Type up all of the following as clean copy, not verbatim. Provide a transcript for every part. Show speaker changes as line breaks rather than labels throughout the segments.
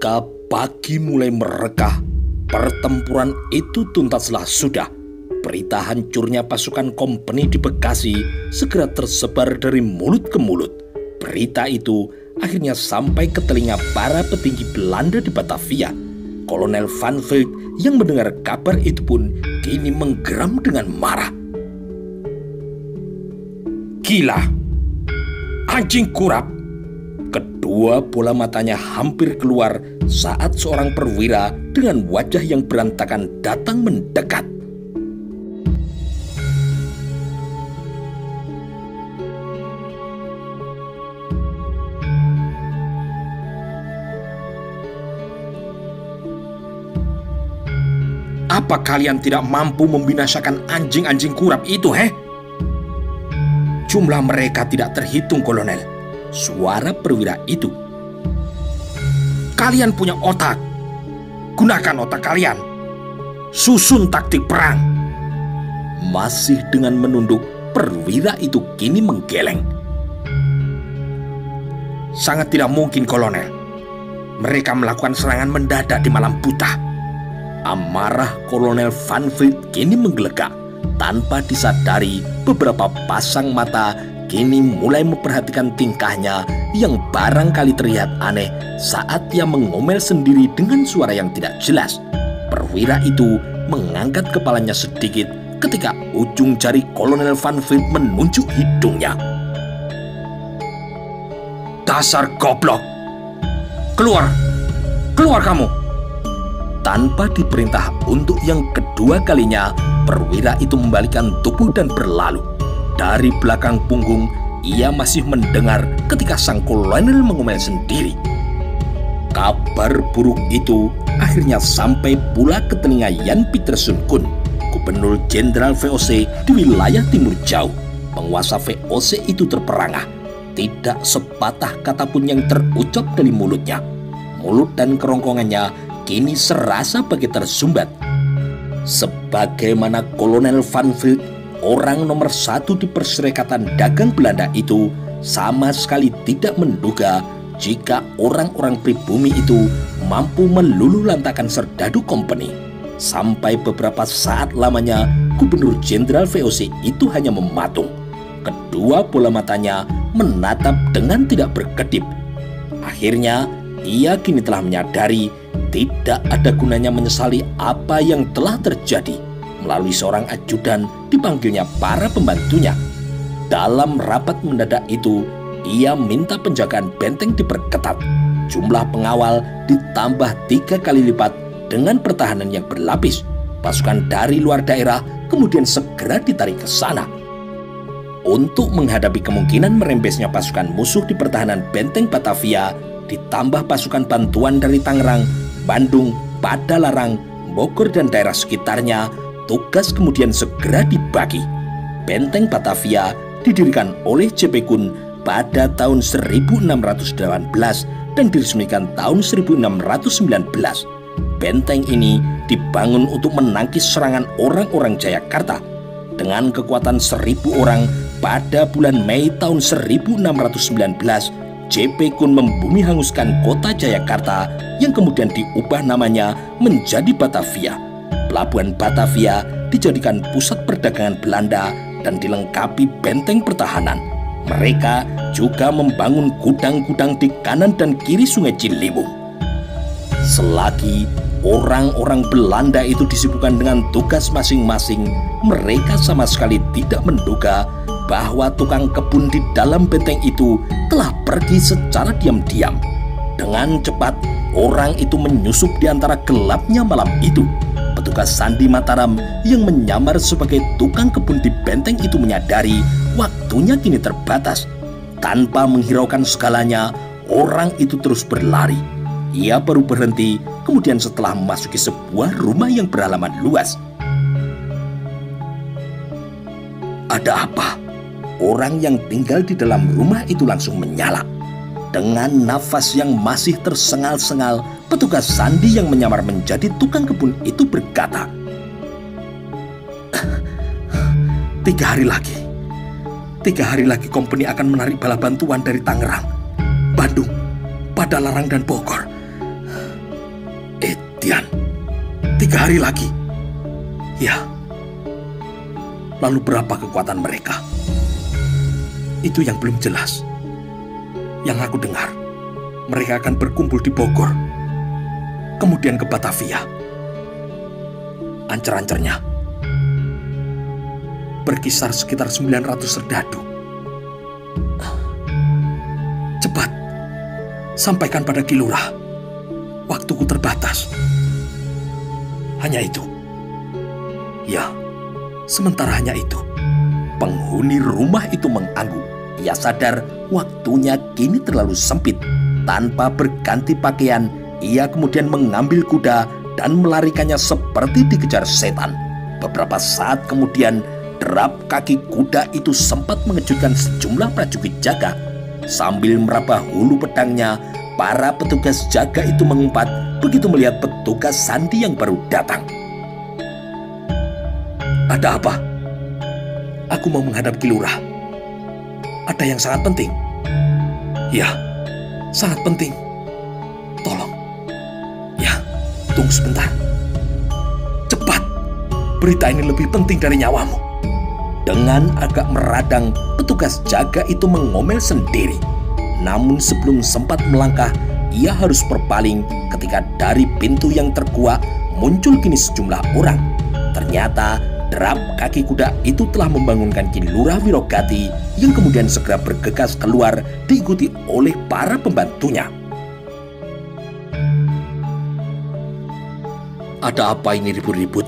Ketika pagi mulai merekah, pertempuran itu tuntaslah sudah. Berita hancurnya pasukan kompeni di Bekasi segera tersebar dari mulut ke mulut. Berita itu akhirnya sampai ke telinga para petinggi Belanda di Batavia. Kolonel Van Vliet yang mendengar kabar itu pun kini menggeram dengan marah. Gila! Anjing kurap! Kedua bola matanya hampir keluar saat seorang perwira dengan wajah yang berantakan datang mendekat. Apa kalian tidak mampu membinasakan anjing-anjing kurap itu, Jumlah mereka tidak terhitung, Kolonel. Suara perwira itu. Kalian punya otak. Gunakan otak kalian. Susun taktik perang. Masih dengan menunduk, perwira itu kini menggeleng. Sangat tidak mungkin, Kolonel. Mereka melakukan serangan mendadak di malam buta. Amarah Kolonel Van Vliet kini menggelegak. Tanpa disadari, beberapa pasang mata kini mulai memperhatikan tingkahnya yang barangkali terlihat aneh saat ia mengomel sendiri dengan suara yang tidak jelas. Perwira itu mengangkat kepalanya sedikit ketika ujung jari Kolonel Van Vliet menunjuk hidungnya. Dasar goblok! Keluar! Keluar kamu! Tanpa diperintah untuk yang kedua kalinya, perwira itu membalikkan tubuh dan berlalu. Dari belakang punggung, ia masih mendengar ketika sang kolonel mengomel sendiri. Kabar buruk itu akhirnya sampai pula ke telinga Jan Pieterszoon Koen, Gubernur Jenderal VOC di wilayah Timur Jauh. Penguasa VOC itu terperangah. Tidak sepatah kata pun yang terucap dari mulutnya. Mulut dan kerongkongannya kini serasa bagai tersumbat. Sebagaimana Kolonel Van Vliet, orang nomor 1 di Perserikatan Dagang Belanda itu sama sekali tidak menduga jika orang-orang pribumi itu mampu meluluhlantakkan serdadu kompeni. Sampai beberapa saat lamanya, Gubernur Jenderal VOC itu hanya mematung. Kedua bola matanya menatap dengan tidak berkedip. Akhirnya, ia kini telah menyadari tidak ada gunanya menyesali apa yang telah terjadi. Melalui seorang ajudan dipanggilnya para pembantunya. Dalam rapat mendadak itu, ia minta penjagaan benteng diperketat. Jumlah pengawal ditambah 3 kali lipat dengan pertahanan yang berlapis. Pasukan dari luar daerah kemudian segera ditarik ke sana. Untuk menghadapi kemungkinan merembesnya pasukan musuh di pertahanan benteng Batavia, ditambah pasukan bantuan dari Tangerang, Bandung, Padalarang, Bogor dan daerah sekitarnya, tugas kemudian segera dibagi. Benteng Batavia didirikan oleh J.P. Koen pada tahun 1618 dan diresmikan tahun 1619. Benteng ini dibangun untuk menangkis serangan orang-orang Jayakarta. Dengan kekuatan 1.000 orang, pada bulan Mei tahun 1619, J.P. Koen membumi hanguskan kota Jayakarta yang kemudian diubah namanya menjadi Batavia. Pelabuhan Batavia dijadikan pusat perdagangan Belanda dan dilengkapi benteng pertahanan. Mereka juga membangun gudang-gudang di kanan dan kiri Sungai Ciliwung. Selagi orang-orang Belanda itu disibukkan dengan tugas masing-masing, mereka sama sekali tidak menduga bahwa tukang kebun di dalam benteng itu telah pergi secara diam-diam. Dengan cepat, orang itu menyusup di antara gelapnya malam itu. Petugas Sandi Mataram yang menyamar sebagai tukang kebun di benteng itu menyadari waktunya kini terbatas. Tanpa menghiraukan segalanya, orang itu terus berlari. Ia baru berhenti kemudian setelah memasuki sebuah rumah yang berhalaman luas. Ada apa? Orang yang tinggal di dalam rumah itu langsung menyala. Dengan nafas yang masih tersengal-sengal, petugas Sandi yang menyamar menjadi tukang kebun itu berkata, 3 hari lagi. 3 hari lagi kompeni akan menarik bala bantuan dari Tangerang, Bandung, Padalarang dan Bogor. 3 hari lagi. Ya. Lalu berapa kekuatan mereka? Itu yang belum jelas. Yang aku dengar, mereka akan berkumpul di Bogor, kemudian ke Batavia. Ancer-ancernya berkisar sekitar 900 serdadu. Cepat, sampaikan pada Ki Lurah. Waktuku terbatas. Hanya itu. Ya, sementara hanya itu. Penghuni rumah itu mengangguk. Ia sadar waktunya kini terlalu sempit. Tanpa berganti pakaian, ia kemudian mengambil kuda dan melarikannya seperti dikejar setan. Beberapa saat kemudian, derap kaki kuda itu sempat mengejutkan sejumlah prajurit jaga. Sambil meraba hulu pedangnya, para petugas jaga itu mengumpat begitu melihat petugas sandi yang baru datang. Ada apa? Aku mau menghadap Ki Lurah. Ada yang sangat penting. Ya, sangat penting. Tolong. Ya, tunggu sebentar. Cepat. Berita ini lebih penting dari nyawamu. Dengan agak meradang, petugas jaga itu mengomel sendiri. Namun sebelum sempat melangkah, ia harus berpaling ketika dari pintu yang terkuak muncul kini sejumlah orang. Ternyata derap kaki kuda itu telah membangunkan Ki Lurah Wirogati yang kemudian segera bergegas keluar diikuti oleh para pembantunya. Ada apa ini ribut-ribut?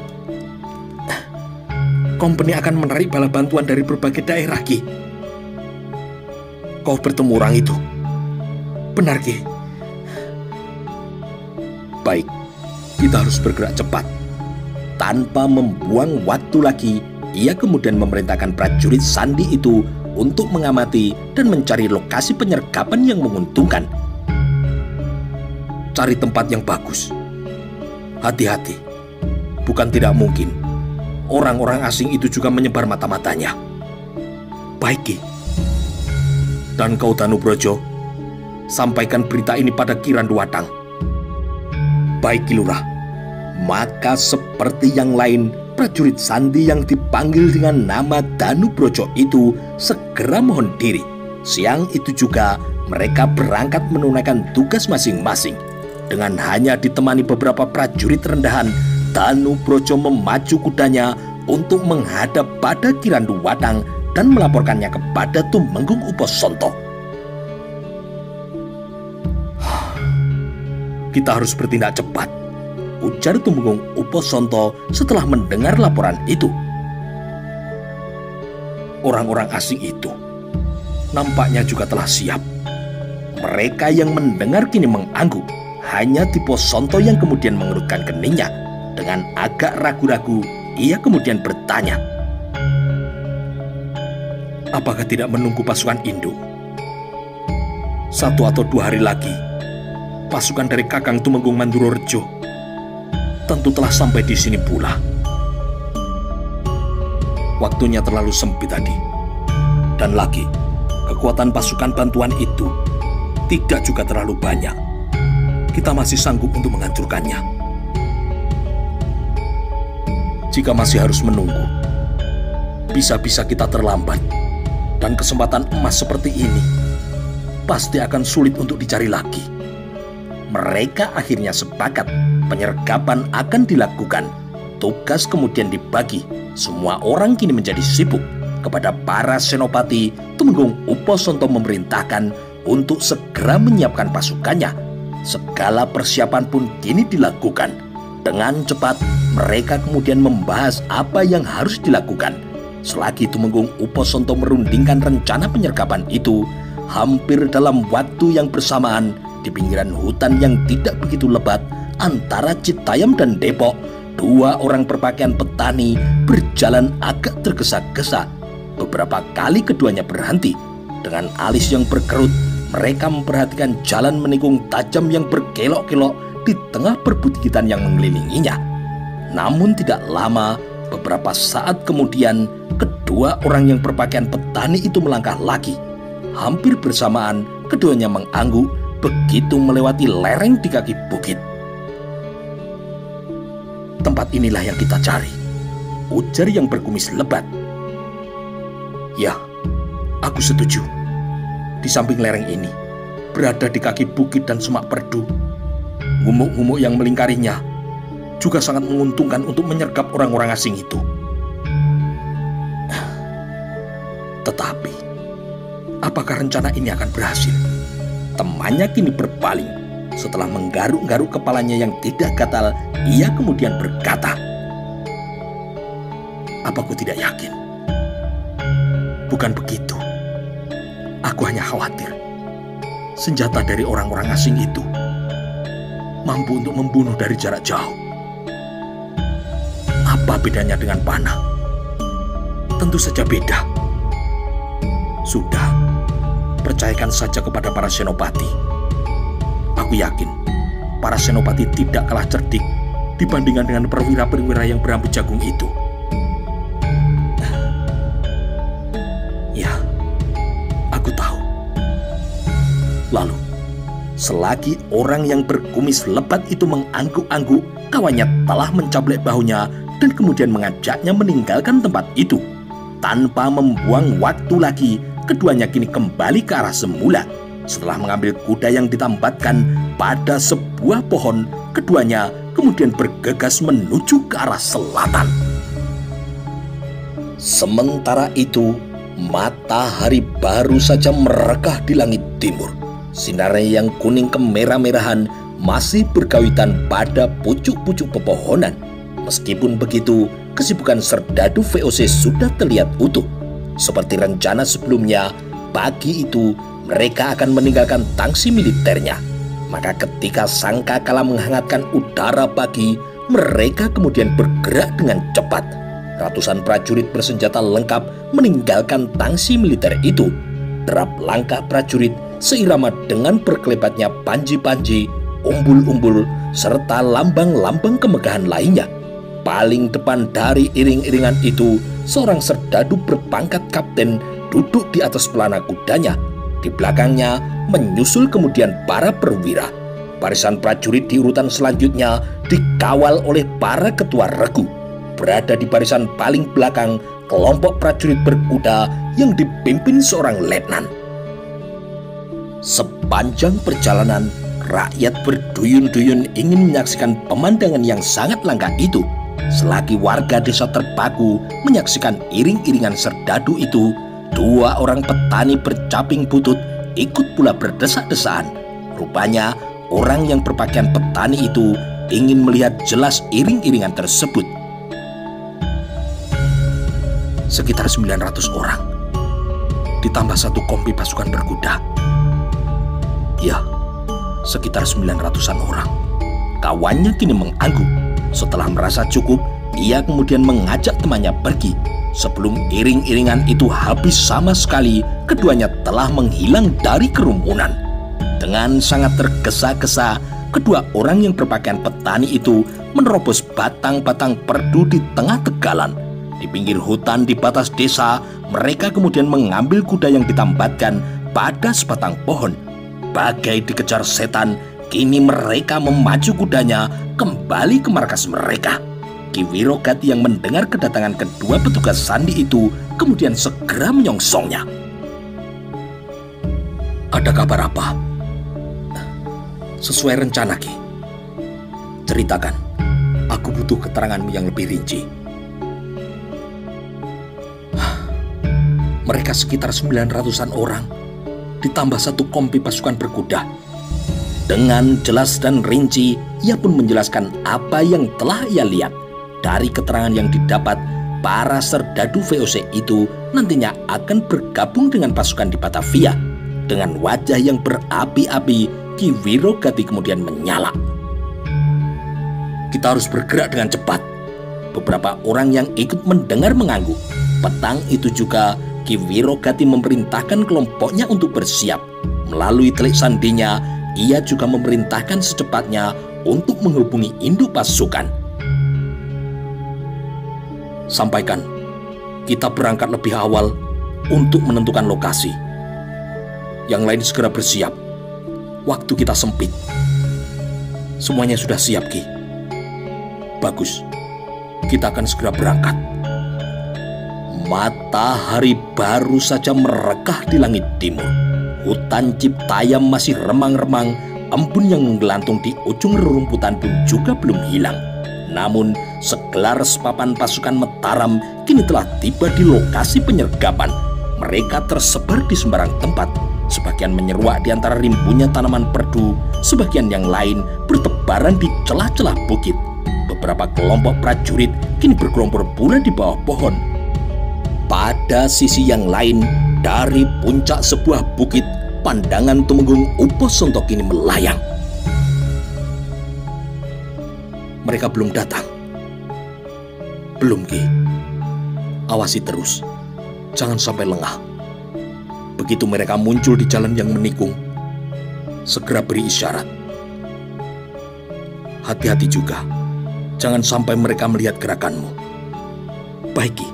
Kompeni akan menarik bala bantuan dari berbagai daerah, Ki. Kau bertemu orang itu? Benar, Ki. Baik, kita harus bergerak cepat. Tanpa membuang waktu lagi, ia kemudian memerintahkan prajurit sandi itu untuk mengamati dan mencari lokasi penyergapan yang menguntungkan. Cari tempat yang bagus. Hati-hati, bukan tidak mungkin orang-orang asing itu juga menyebar mata-matanya. Baik, Ki. Dan kau Danubrojo, sampaikan berita ini pada Ki Randuwatang. Baik, Ki Lurah. Maka seperti yang lain, prajurit sandi yang dipanggil dengan nama Danubrojo itu segera mohon diri. Siang itu juga mereka berangkat menunaikan tugas masing-masing. Dengan hanya ditemani beberapa prajurit rendahan, Danubrojo memacu kudanya untuk menghadap pada Ki Randuwatang dan melaporkannya kepada Tumenggung Uposonto. Kita harus bertindak cepat, ujar Tumenggung Uposonto setelah mendengar laporan itu. Orang-orang asing itu nampaknya juga telah siap. Mereka yang mendengar kini mengangguk. Hanya Uposonto yang kemudian mengerutkan keningnya. Dengan agak ragu-ragu, ia kemudian bertanya, apakah tidak menunggu pasukan induk? 1 atau 2 hari lagi, pasukan dari Kakang Tumenggung Mandurorejo tentu telah sampai di sini pula. Waktunya terlalu sempit tadi. Dan lagi, kekuatan pasukan bantuan itu tidak juga terlalu banyak. Kita masih sanggup untuk menghancurkannya. Jika masih harus menunggu, bisa-bisa kita terlambat. Dan kesempatan emas seperti ini pasti akan sulit untuk dicari lagi. Mereka akhirnya sepakat penyergapan akan dilakukan. Tugas kemudian dibagi. Semua orang kini menjadi sibuk. Kepada para senopati, Tumenggung Uposonto memerintahkan untuk segera menyiapkan pasukannya. Segala persiapan pun kini dilakukan. Dengan cepat, mereka kemudian membahas apa yang harus dilakukan. Selagi Tumenggung Uposonto merundingkan rencana penyergapan itu, hampir dalam waktu yang bersamaan, di pinggiran hutan yang tidak begitu lebat antara Citayam dan Depok, 2 orang berpakaian petani berjalan agak tergesa-gesa. Beberapa kali keduanya berhenti. Dengan alis yang berkerut, mereka memperhatikan jalan menikung tajam yang berkelok-kelok di tengah perbukitan yang mengelilinginya. Namun tidak lama, beberapa saat kemudian, kedua orang yang berpakaian petani itu melangkah lagi. Hampir bersamaan, keduanya mengangguk begitu melewati lereng di kaki bukit. tempat inilah yang kita cari, ujar yang berkumis lebat. Ya, aku setuju. Di samping lereng ini, berada di kaki bukit dan semak perdu, gumuk-gumuk yang melingkarinya juga sangat menguntungkan untuk menyergap orang-orang asing itu. Tetapi, apakah rencana ini akan berhasil? Temannya kini berpaling. Setelah menggaruk-garuk kepalanya yang tidak gatal, ia kemudian berkata, "Apa aku tidak yakin? Bukan begitu. Aku hanya khawatir senjata dari orang-orang asing itu mampu untuk membunuh dari jarak jauh. Apa bedanya dengan panah? Tentu saja beda. Sudah, percayakan saja kepada para senopati. Aku yakin para senopati tidak kalah cerdik dibandingkan dengan perwira-perwira yang berambut jagung itu." Ya, aku tahu. Lalu, selagi orang yang berkumis lebat itu mengangguk-angguk, kawannya telah mencaplek bahunya dan kemudian mengajaknya meninggalkan tempat itu. Tanpa membuang waktu lagi, keduanya kini kembali ke arah semula. Setelah mengambil kuda yang ditambatkan pada sebuah pohon, keduanya kemudian bergegas menuju ke arah selatan. Sementara itu, matahari baru saja merekah di langit timur. Sinarnya yang kuning kemerah-merahan masih berkawitan pada pucuk-pucuk pepohonan. Meskipun begitu, kesibukan serdadu VOC sudah terlihat utuh. Seperti rencana sebelumnya, pagi itu mereka akan meninggalkan tangsi militernya. Maka ketika sangkakala menghangatkan udara pagi, mereka kemudian bergerak dengan cepat. Ratusan prajurit bersenjata lengkap meninggalkan tangsi militer itu. Derap langkah prajurit seirama dengan berkelebatnya panji-panji, umbul-umbul, serta lambang-lambang kemegahan lainnya. Paling depan dari iring-iringan itu, seorang serdadu berpangkat kapten duduk di atas pelana kudanya. Di belakangnya menyusul kemudian para perwira. Barisan prajurit di urutan selanjutnya dikawal oleh para ketua regu. Berada di barisan paling belakang, kelompok prajurit berkuda yang dipimpin seorang letnan. Sepanjang perjalanan, rakyat berduyun-duyun ingin menyaksikan pemandangan yang sangat langka itu. Selagi warga desa terpaku menyaksikan iring-iringan serdadu itu, dua orang petani bercaping butut ikut pula berdesak-desaan. Rupanya orang yang berpakaian petani itu ingin melihat jelas iring-iringan tersebut. Sekitar 900 orang, ditambah satu kompi pasukan berkuda. Ya, sekitar 900-an orang. Kawannya kini mengangguk. Setelah merasa cukup, ia kemudian mengajak temannya pergi. Sebelum iring-iringan itu habis sama sekali, keduanya telah menghilang dari kerumunan. Dengan sangat tergesa-gesa, kedua orang yang berpakaian petani itu menerobos batang-batang perdu di tengah tegalan. Di pinggir hutan di batas desa, mereka kemudian mengambil kuda yang ditambatkan pada sebatang pohon. Bagai dikejar setan, kini mereka memacu kudanya kembali ke markas mereka. Ki Wirogati yang mendengar kedatangan kedua petugas sandi itu kemudian segera menyongsongnya. "Ada kabar apa?" "Sesuai rencana, Ki." "Ceritakan, aku butuh keteranganmu yang lebih rinci." "Mereka sekitar 900-an orang, ditambah satu kompi pasukan berkuda." Dengan jelas dan rinci, ia pun menjelaskan apa yang telah ia lihat. Dari keterangan yang didapat, para serdadu VOC itu nantinya akan bergabung dengan pasukan di Batavia. Dengan wajah yang berapi-api, Ki Wirogati kemudian menyala. "Kita harus bergerak dengan cepat." Beberapa orang yang ikut mendengar mengangguk. Petang itu juga, Ki Wirogati memerintahkan kelompoknya untuk bersiap. Melalui telik sandinya, ia juga memerintahkan secepatnya untuk menghubungi induk pasukan. "Sampaikan, kita berangkat lebih awal untuk menentukan lokasi. Yang lain segera bersiap. Waktu kita sempit." "Semuanya sudah siap, Ki." "Bagus. Kita akan segera berangkat. Matahari baru saja merekah di langit timur. Hutan Ciptayam masih remang-remang, embun yang menggelantung di ujung rerumputan pun juga belum hilang. Namun, segelar sepapan pasukan Mataram kini telah tiba di lokasi penyergapan. Mereka tersebar di sembarang tempat. Sebagian menyeruak di antara rimbunnya tanaman perdu, sebagian yang lain bertebaran di celah-celah bukit. Beberapa kelompok prajurit kini bergerombol pula di bawah pohon. Pada sisi yang lain, dari puncak sebuah bukit, pandangan Tumenggung Uposonto kini melayang. Mereka belum datang. Belum, Ki. Awasi terus. Jangan sampai lengah. Begitu mereka muncul di jalan yang menikung, segera beri isyarat. Hati-hati juga. Jangan sampai mereka melihat gerakanmu. Baik, Ki.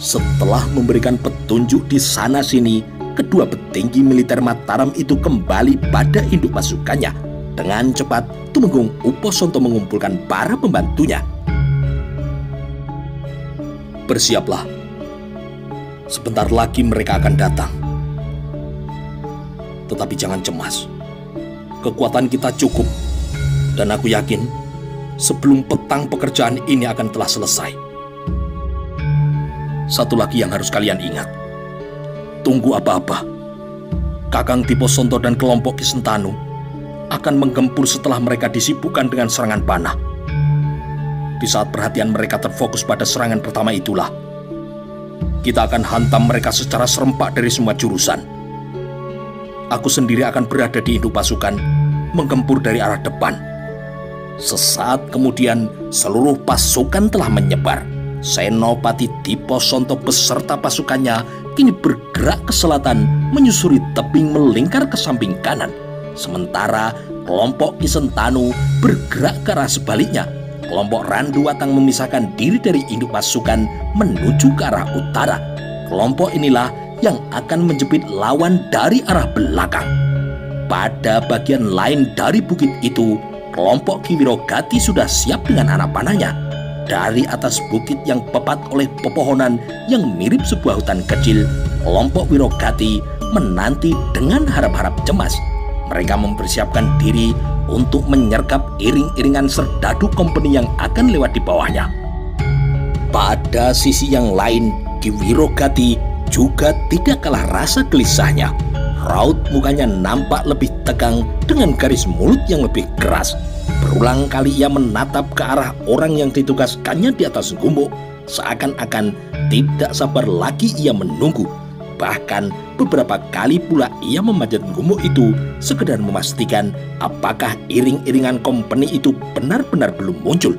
Setelah memberikan petunjuk di sana-sini, kedua petinggi militer Mataram itu kembali pada induk pasukannya. Dengan cepat, Tumenggung Uposonto mengumpulkan para pembantunya. Bersiaplah. Sebentar lagi mereka akan datang. Tetapi jangan cemas. Kekuatan kita cukup. Dan aku yakin, sebelum petang pekerjaan ini akan telah selesai. Satu lagi yang harus kalian ingat. Tunggu apa-apa. Kakang Diposonto dan kelompok Ki Sentanu akan menggempur setelah mereka disibukkan dengan serangan panah. Di saat perhatian mereka terfokus pada serangan pertama itulah, kita akan hantam mereka secara serempak dari semua jurusan. Aku sendiri akan berada di induk pasukan, menggempur dari arah depan. Sesaat kemudian, seluruh pasukan telah menyebar. Senopati Diposonto beserta pasukannya kini bergerak ke selatan, menyusuri tebing melingkar ke samping kanan. Sementara kelompok Ki Sentanu bergerak ke arah sebaliknya. Kelompok Randu Watang memisahkan diri dari induk pasukan menuju ke arah utara. Kelompok inilah yang akan menjepit lawan dari arah belakang. Pada bagian lain dari bukit itu, kelompok Ki Wirogati sudah siap dengan anak panahnya. Dari atas bukit yang pepat oleh pepohonan yang mirip sebuah hutan kecil, kelompok Wirogati menanti dengan harap-harap cemas. Mereka mempersiapkan diri untuk menyergap iring-iringan serdadu kompeni yang akan lewat di bawahnya. Pada sisi yang lain, Ki Wirogati juga tidak kalah rasa gelisahnya. Raut mukanya nampak lebih tegang dengan garis mulut yang lebih keras. Berulang kali ia menatap ke arah orang yang ditugaskannya di atas gumuk, seakan-akan tidak sabar lagi ia menunggu. Bahkan beberapa kali pula ia memanjat gumuk itu sekedar memastikan apakah iring-iringan kompeni itu benar-benar belum muncul.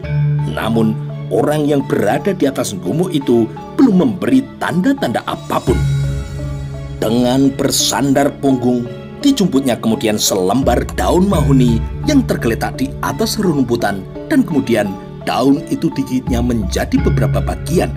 Namun orang yang berada di atas gumuk itu belum memberi tanda-tanda apapun. Dengan bersandar punggung, dijumputnya kemudian selembar daun mahoni yang tergeletak di atas rerumputan, dan kemudian daun itu digigitnya menjadi beberapa bagian.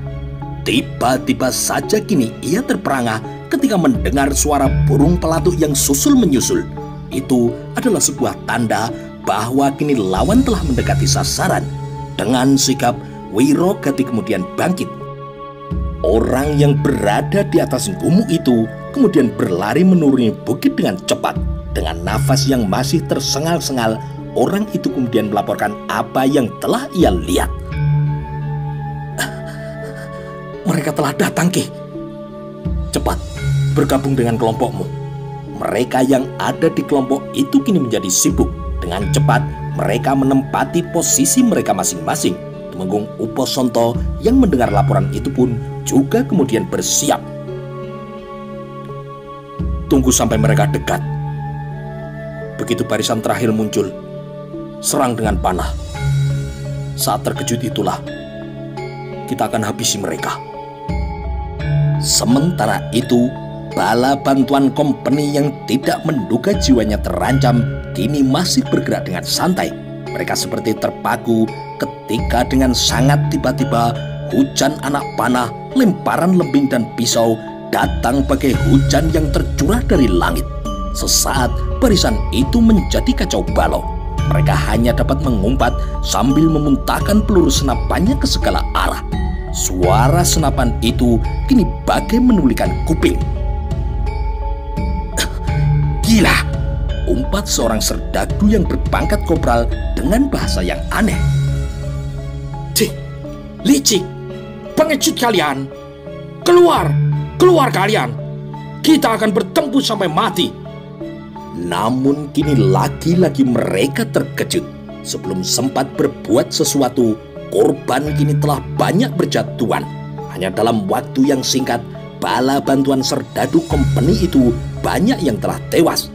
Tiba-tiba saja kini ia terperangah ketika mendengar suara burung pelatuk yang susul menyusul. Itu adalah sebuah tanda bahwa kini lawan telah mendekati sasaran. Dengan sigap, Wirogati kemudian bangkit. Orang yang berada di atas gumuk itu kemudian berlari menuruni bukit dengan cepat. Dengan nafas yang masih tersengal-sengal, orang itu kemudian melaporkan apa yang telah ia lihat. Mereka telah datang, Ki. Cepat, bergabung dengan kelompokmu. Mereka yang ada di kelompok itu kini menjadi sibuk. Dengan cepat, mereka menempati posisi mereka masing-masing. Tumenggung Uposonto yang mendengar laporan itu pun juga kemudian bersiap. Tunggu sampai mereka dekat. Begitu barisan terakhir muncul, serang dengan panah. Saat terkejut itulah kita akan habisi mereka. Sementara itu, bala bantuan kompeni yang tidak menduga jiwanya terancam kini masih bergerak dengan santai. Mereka seperti terpaku ketika dengan sangat tiba-tiba hujan anak panah, lemparan lembing dan pisau datang bagai hujan yang tercurah dari langit. Sesaat barisan itu menjadi kacau balau. Mereka hanya dapat mengumpat sambil memuntahkan peluru senapannya ke segala arah. Suara senapan itu kini bagai menulikan kuping. "Gila!" umpat seorang serdadu yang berpangkat kopral dengan bahasa yang aneh. "Cih, licik, pengecut kalian! Keluar, keluar kalian! Kita akan bertempur sampai mati!" Namun kini lagi-lagi mereka terkejut. Sebelum sempat berbuat sesuatu, korban kini telah banyak berjatuhan. Hanya dalam waktu yang singkat, bala bantuan serdadu kompeni itu banyak yang telah tewas.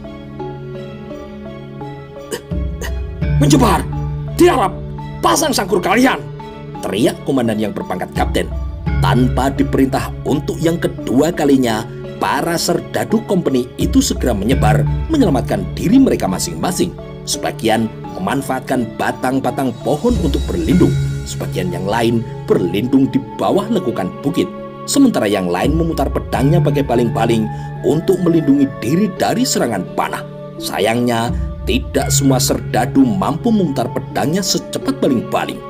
"Menyebar! Tiarap! Pasang sangkur kalian!" teriak komandan yang berpangkat kapten. Tanpa diperintah untuk yang kedua kalinya, para serdadu kompeni itu segera menyebar menyelamatkan diri mereka masing-masing. Sebagian memanfaatkan batang-batang pohon untuk berlindung, sebagian yang lain berlindung di bawah lekukan bukit, sementara yang lain memutar pedangnya bagai baling-baling untuk melindungi diri dari serangan panah. Sayangnya, tidak semua serdadu mampu memutar pedangnya secepat baling-baling.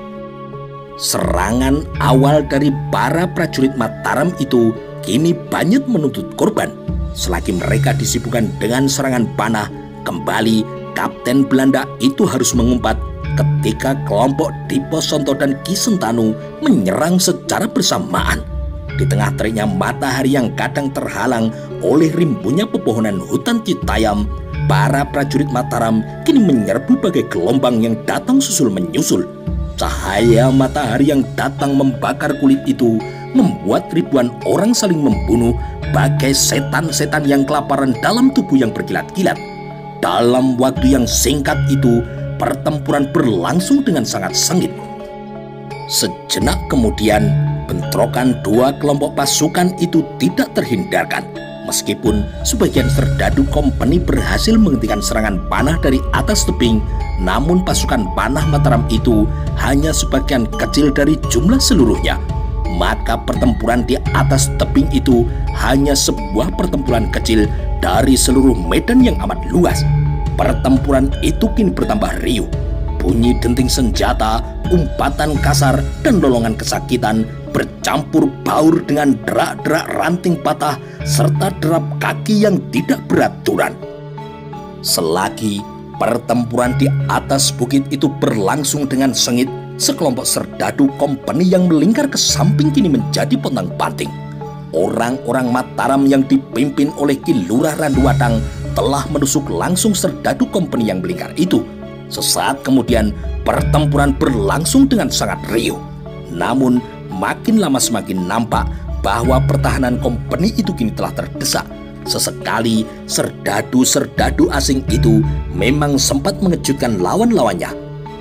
Serangan awal dari para prajurit Mataram itu kini banyak menuntut korban. Selagi mereka disibukkan dengan serangan panah, kembali Kapten Belanda itu harus mengumpat ketika kelompok Dipo Sonto dan Ki Sentanu menyerang secara bersamaan. Di tengah teriknya matahari yang kadang terhalang oleh rimbunnya pepohonan hutan Citayam, para prajurit Mataram kini menyerbu bagai gelombang yang datang susul menyusul. Cahaya matahari yang datang membakar kulit itu membuat ribuan orang saling membunuh bagai setan-setan yang kelaparan dalam tubuh yang berkilat-kilat. Dalam waktu yang singkat itu, pertempuran berlangsung dengan sangat sengit. Sejenak kemudian, bentrokan dua kelompok pasukan itu tidak terhindarkan. Meskipun sebagian serdadu kompeni berhasil menghentikan serangan panah dari atas tebing, namun pasukan panah Mataram itu hanya sebagian kecil dari jumlah seluruhnya. Maka pertempuran di atas tebing itu hanya sebuah pertempuran kecil dari seluruh medan yang amat luas. Pertempuran itu kini bertambah riuh. Bunyi denting senjata, umpatan kasar, dan lolongan kesakitan bercampur baur dengan derak-derak ranting patah serta derap kaki yang tidak beraturan. Selagi pertempuran di atas bukit itu berlangsung dengan sengit, sekelompok serdadu kompeni yang melingkar ke samping kini menjadi pontang-panting. Orang-orang Mataram yang dipimpin oleh Ki Lurah Randuwadang telah menusuk langsung serdadu kompeni yang melingkar itu. Sesaat kemudian pertempuran berlangsung dengan sangat riuh. Namun makin lama semakin nampak bahwa pertahanan kompeni itu kini telah terdesak. Sesekali serdadu-serdadu asing itu memang sempat mengejutkan lawan-lawannya.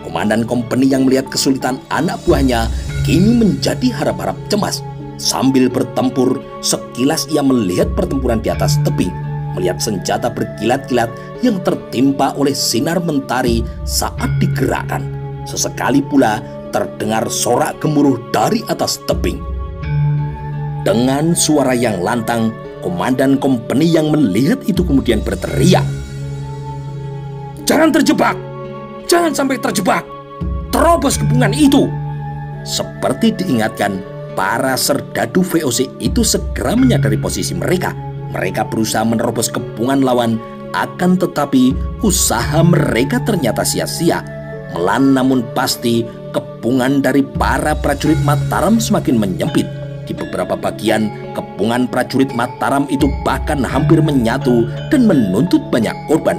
Komandan kompeni yang melihat kesulitan anak buahnya kini menjadi harap-harap cemas. Sambil bertempur, sekilas ia melihat pertempuran di atas tebing, melihat senjata berkilat-kilat yang tertimpa oleh sinar mentari saat digerakkan. Sesekali pula terdengar sorak gemuruh dari atas tebing. Dengan suara yang lantang, komandan kompeni yang melihat itu kemudian berteriak, "Jangan terjebak! Jangan sampai terjebak! Terobos kepungan itu!" Seperti diingatkan, para serdadu VOC itu segera menyadari posisi mereka. Mereka berusaha menerobos kepungan lawan, akan tetapi usaha mereka ternyata sia-sia. Melan namun pasti, kepungan dari para prajurit Mataram semakin menyempit. Di beberapa bagian, kepungan prajurit Mataram itu bahkan hampir menyatu dan menuntut banyak korban.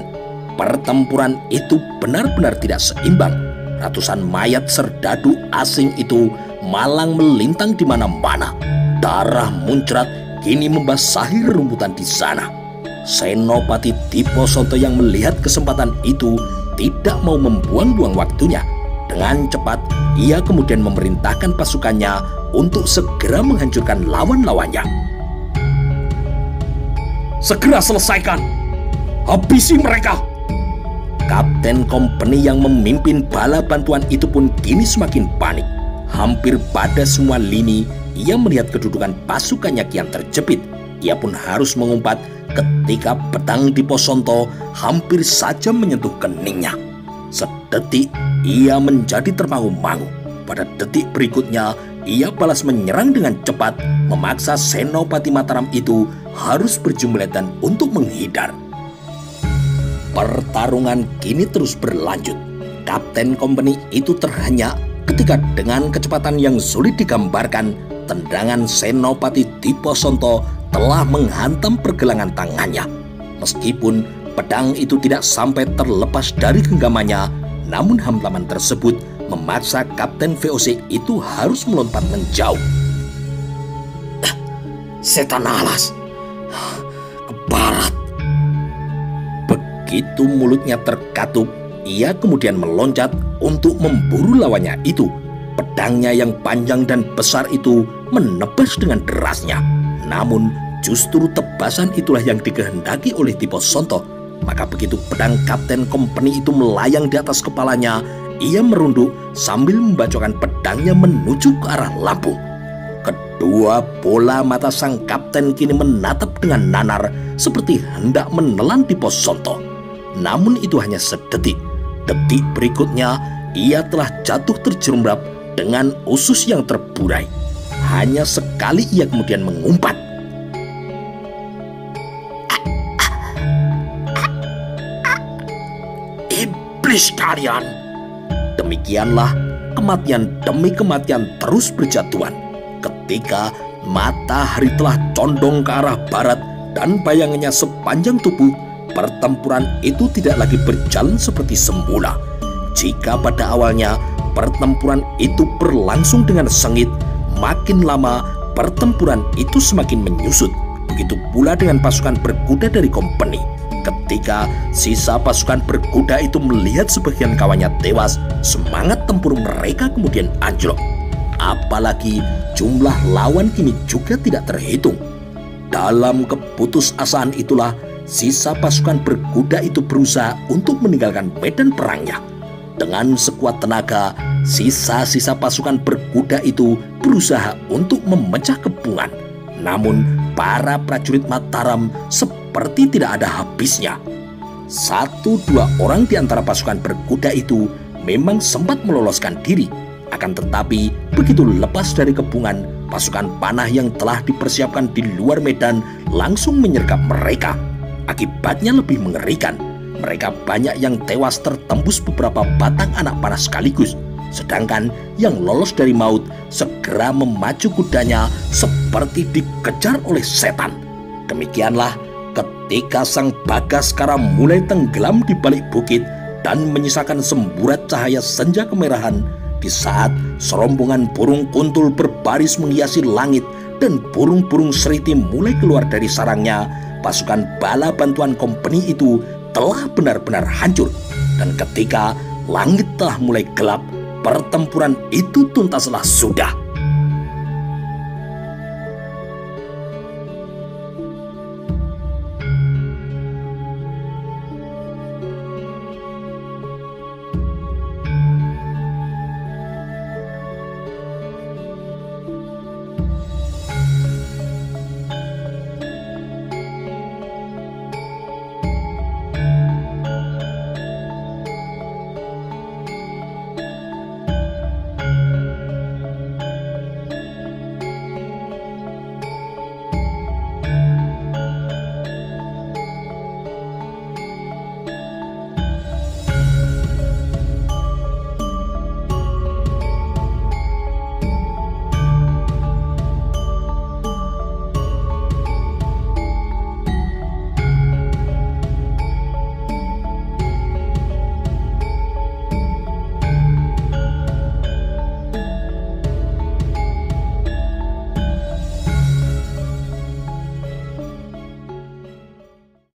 Pertempuran itu benar-benar tidak seimbang. Ratusan mayat serdadu asing itu malang melintang di mana-mana. Darah muncrat kini membasahi rerumputan di sana. Senopati Dipo Sonto yang melihat kesempatan itu tidak mau membuang-buang waktunya. Dengan cepat, ia kemudian memerintahkan pasukannya untuk segera menghancurkan lawan-lawannya. "Segera selesaikan! Habisi mereka!" Kapten kompeni yang memimpin bala bantuan itu pun kini semakin panik. Hampir pada semua lini, ia melihat kedudukan pasukannya kian terjepit. Ia pun harus mengumpat ketika pedang Dipo Sonto hampir saja menyentuh keningnya. sedetik ia menjadi termangu-mangu. Pada detik berikutnya ia balas menyerang dengan cepat, memaksa Senopati Mataram itu harus berjumlatan untuk menghindar. Pertarungan kini terus berlanjut. Kapten kompeni itu terhenyak ketika dengan kecepatan yang sulit digambarkan, tendangan Senopati Diposonto telah menghantam pergelangan tangannya. Meskipun pedang itu tidak sampai terlepas dari genggamannya, namun hantaman tersebut memaksa Kapten VOC itu harus melompat menjauh. Setan alas, ke barat. Begitu mulutnya terkatup, ia kemudian meloncat untuk memburu lawannya itu. Pedangnya yang panjang dan besar itu menebas dengan derasnya. Namun justru tebasan itulah yang dikehendaki oleh Diposonto. Maka begitu pedang Kapten kompeni itu melayang di atas kepalanya, ia merunduk sambil membacokkan pedangnya menuju ke arah lambung. Kedua bola mata sang kapten kini menatap dengan nanar seperti hendak menelan Diposonto. Namun itu hanya sedetik. Detik berikutnya ia telah jatuh terjerembab dengan usus yang terburai. Hanya sekali ia kemudian mengumpat. Iblis kalian! Demikianlah kematian demi kematian terus berjatuhan. Ketika matahari telah condong ke arah barat dan bayangannya sepanjang tubuh, pertempuran itu tidak lagi berjalan seperti semula. Jika pada awalnya pertempuran itu berlangsung dengan sengit, makin lama pertempuran itu semakin menyusut. Begitu pula dengan pasukan berkuda dari kompeni. Ketika sisa pasukan berkuda itu melihat sebagian kawannya tewas, semangat tempur mereka kemudian anjlok. Apalagi jumlah lawan kini juga tidak terhitung. Dalam keputusasaan itulah sisa pasukan berkuda itu berusaha untuk meninggalkan medan perangnya. Dengan sekuat tenaga, sisa-sisa pasukan berkuda itu berusaha untuk memecah kepungan. Namun para prajurit Mataram seperti tidak ada habisnya. 1-2 orang di antara pasukan berkuda itu memang sempat meloloskan diri. Akan tetapi begitu lepas dari kepungan, pasukan panah yang telah dipersiapkan di luar medan langsung menyergap mereka. Akibatnya lebih mengerikan. Mereka banyak yang tewas tertembus beberapa batang anak panah sekaligus. Sedangkan yang lolos dari maut segera memacu kudanya seperti dikejar oleh setan. Demikianlah ketika sang Bagaskara mulai tenggelam di balik bukit dan menyisakan semburat cahaya senja kemerahan, di saat serombongan burung kuntul berbaris menghiasi langit dan burung-burung seriti mulai keluar dari sarangnya, pasukan bala bantuan kompeni itu telah benar-benar hancur. Dan ketika langit telah mulai gelap, pertempuran itu tuntaslah sudah.